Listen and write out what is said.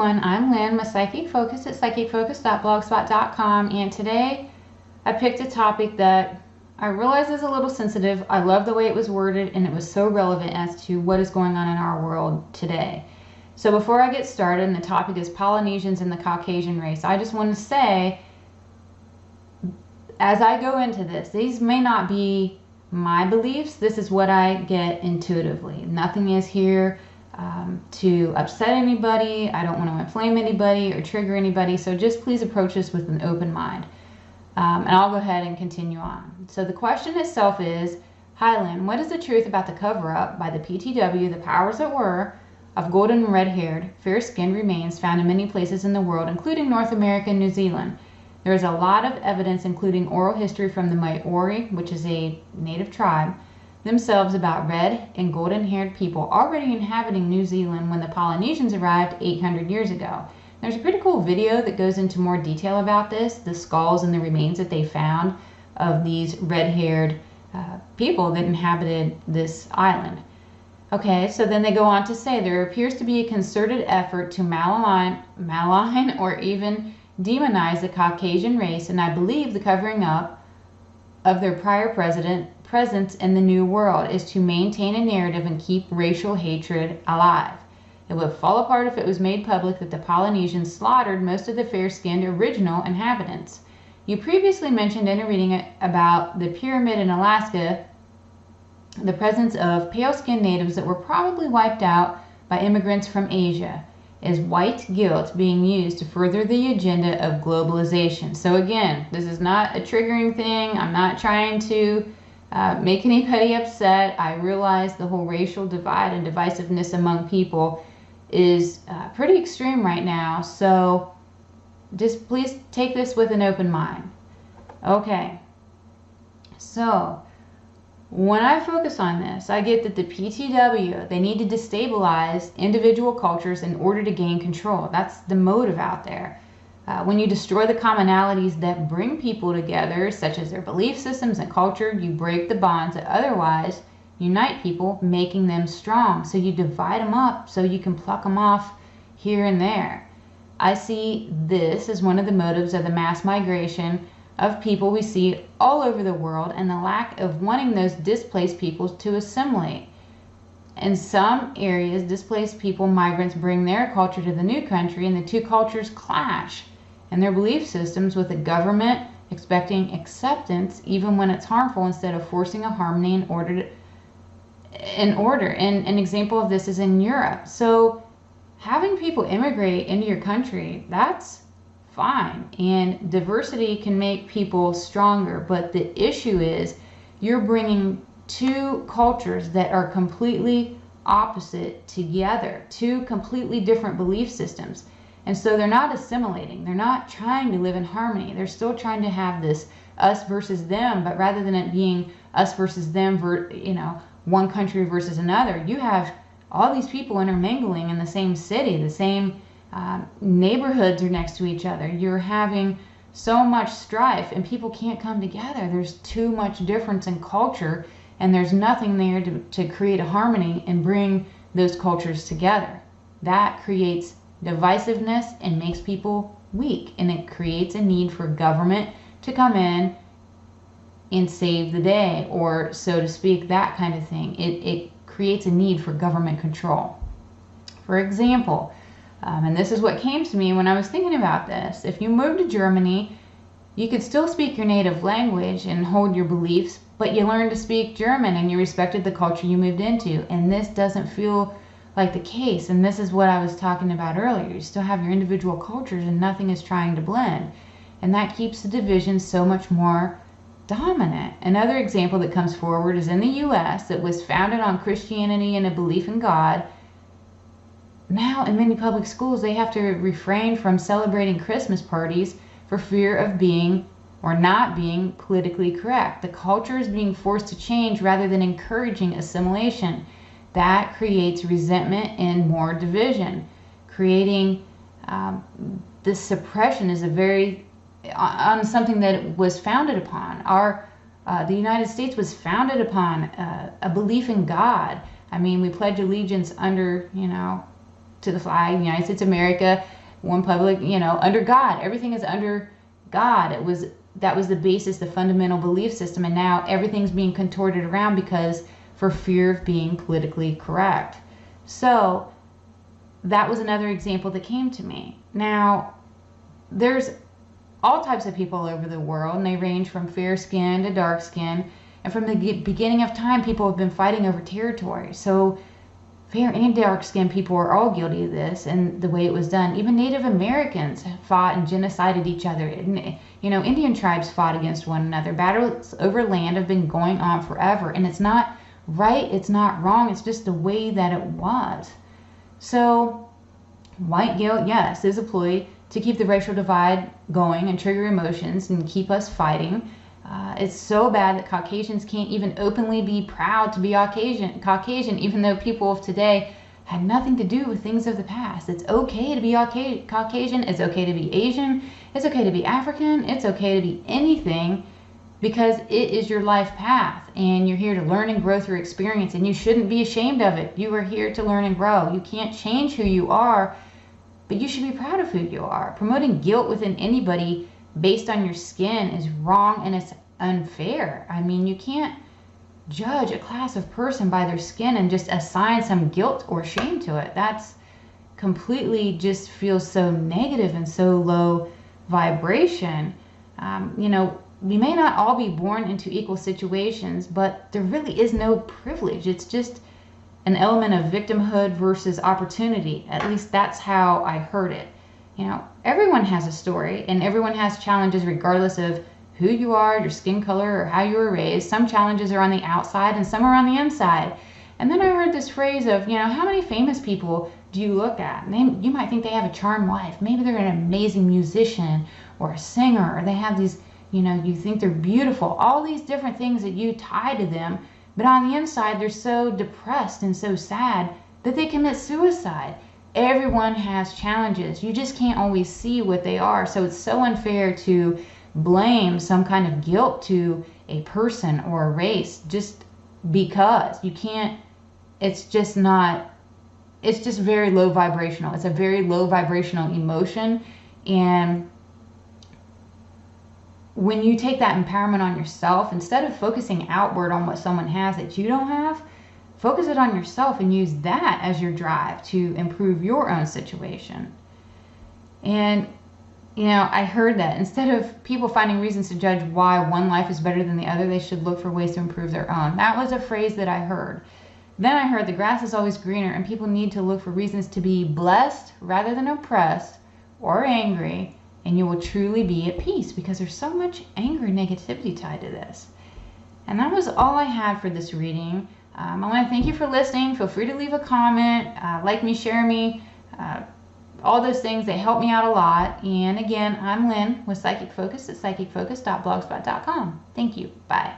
everyone, I'm Lynn, I'm a psychic focus at psychicfocus.blogspot.com, and today I picked a topic that I realize is a little sensitive. I love the way it was worded, and it was so relevant as to what is going on in our world today. So before I get started, and the topic is Polynesians and the Caucasian race, I just want to say, as I go into this, these may not be my beliefs. This is what I get intuitively. Nothing is here to upset anybody. I don't want to inflame anybody or trigger anybody, so just please approach this with an open mind. And I'll go ahead and continue on. So the question itself is, hi Lynn, what is the truth about the cover-up by the PTW, the powers that were, of golden and red-haired, fair-skinned remains found in many places in the world, including North America and New Zealand? There is a lot of evidence, including oral history from the Maori, which is a native tribe, themselves, about red and golden-haired people already inhabiting New Zealand when the Polynesians arrived 800 years ago. There's a pretty cool video that goes into more detail about this, the skulls and the remains that they found of these red-haired people that inhabited this island. Okay, so then they go on to say, there appears to be a concerted effort to malign or even demonize the Caucasian race, and I believe the covering up of their prior presence in the New World is to maintain a narrative and keep racial hatred alive. It would fall apart if it was made public that the Polynesians slaughtered most of the fair-skinned original inhabitants. You previously mentioned in a reading about the pyramid in Alaska the presence of pale-skinned natives that were probably wiped out by immigrants from Asia. Is white guilt being used to further the agenda of globalization? So again, this is not a triggering thing. I'm not trying to make anybody upset. I realize the whole racial divide and divisiveness among people is pretty extreme right now. So just please take this with an open mind. Okay. So when I focus on this, I get that the PTW, they need to destabilize individual cultures in order to gain control. That's the motive out there. When you destroy the commonalities that bring people together, such as their belief systems and culture, you break the bonds that otherwise unite people, making them strong. So you divide them up so you can pluck them off here and there. I see this as one of the motives of the mass migration of people we see all over the world, and the lack of wanting those displaced peoples to assimilate. In some areas, displaced people, migrants, bring their culture to the new country, and the two cultures clash in their belief systems, with the government expecting acceptance even when it's harmful, instead of forcing a harmony in order. And an example of this is in Europe. So having people immigrate into your country, that's fine, and diversity can make people stronger, but the issue is you're bringing two cultures that are completely opposite together, two completely different belief systems, and so they're not assimilating. They're not trying to live in harmony. They're still trying to have this us versus them, but rather than it being us versus them, one country versus another, you have all these people intermingling in the same city, the same neighborhoods are next to each other. You're having so much strife, and people can't come together. There's too much difference in culture, and there's nothing there to create a harmony and bring those cultures together. That creates divisiveness and makes people weak, and it creates a need for government to come in and save the day, or so to speak, that kind of thing. It creates a need for government control. For example, and this is what came to me when I was thinking about this. If you moved to Germany, you could still speak your native language and hold your beliefs, but you learned to speak German and you respected the culture you moved into. And this doesn't feel like the case. And this is what I was talking about earlier. You still have your individual cultures and nothing is trying to blend. And that keeps the division so much more dominant. Another example that comes forward is in the U.S. that was founded on Christianity and a belief in God. Now, in many public schools, they have to refrain from celebrating Christmas parties for fear of being or not being politically correct. The culture is being forced to change rather than encouraging assimilation. That creates resentment and more division. Creating this suppression is on something that it was founded upon. The United States was founded upon a belief in God. I mean, we pledge allegiance under, to the flag, United States of America, one public, under God. Everything is under God. That was the basis, the fundamental belief system, and now everything's being contorted around because for fear of being politically correct. So that was another example that came to me. Now, there's all types of people all over the world, and they range from fair skin to dark skin. And from the beginning of time, people have been fighting over territory. So fair and dark skinned people are all guilty of this and the way it was done. Even Native Americans fought and genocided each other. Indian tribes fought against one another. Battles over land have been going on forever. And it's not right, it's not wrong, it's just the way that it was. So white guilt, yes, is a ploy to keep the racial divide going and trigger emotions and keep us fighting. It's so bad that Caucasians can't even openly be proud to be Caucasian, even though people of today had nothing to do with things of the past. It's okay to be Caucasian. It's okay to be Asian. It's okay to be African. It's okay to be anything because it is your life path and you're here to learn and grow through experience, and you shouldn't be ashamed of it. You are here to learn and grow. You can't change who you are, but you should be proud of who you are. Promoting guilt within anybody based on your skin is wrong and it's unfair. I mean, you can't judge a class of person by their skin and just assign some guilt or shame to it. That's completely just feels so negative and so low vibration. We may not all be born into equal situations, but there really is no privilege. It's just an element of victimhood versus opportunity. At least that's how I heard it. Everyone has a story and everyone has challenges regardless of who you are, your skin color, or how you were raised. Some challenges are on the outside and some are on the inside. And then I heard this phrase of, how many famous people do you look at? You might think they have a charmed life. Maybe they're an amazing musician or a singer, or they have these, you think they're beautiful. All these different things that you tie to them. But on the inside, they're so depressed and so sad that they commit suicide. Everyone has challenges. You just can't always see what they are. So it's so unfair to blame some kind of guilt to a person or a race just because. You can't, it's just very low vibrational. It's a very low vibrational emotion. And when you take that empowerment on yourself, instead of focusing outward on what someone has that you don't have, focus it on yourself and use that as your drive to improve your own situation. And I heard that instead of people finding reasons to judge why one life is better than the other, they should look for ways to improve their own. That was a phrase that I heard. Then I heard the grass is always greener, and people need to look for reasons to be blessed rather than oppressed or angry, and you will truly be at peace, because there's so much anger and negativity tied to this. And that was all I had for this reading. I want to thank you for listening. Feel free to leave a comment, like me, share me, all those things. They help me out a lot. And again, I'm Lynn with Psychic Focus at psychicfocus.blogspot.com. Thank you. Bye.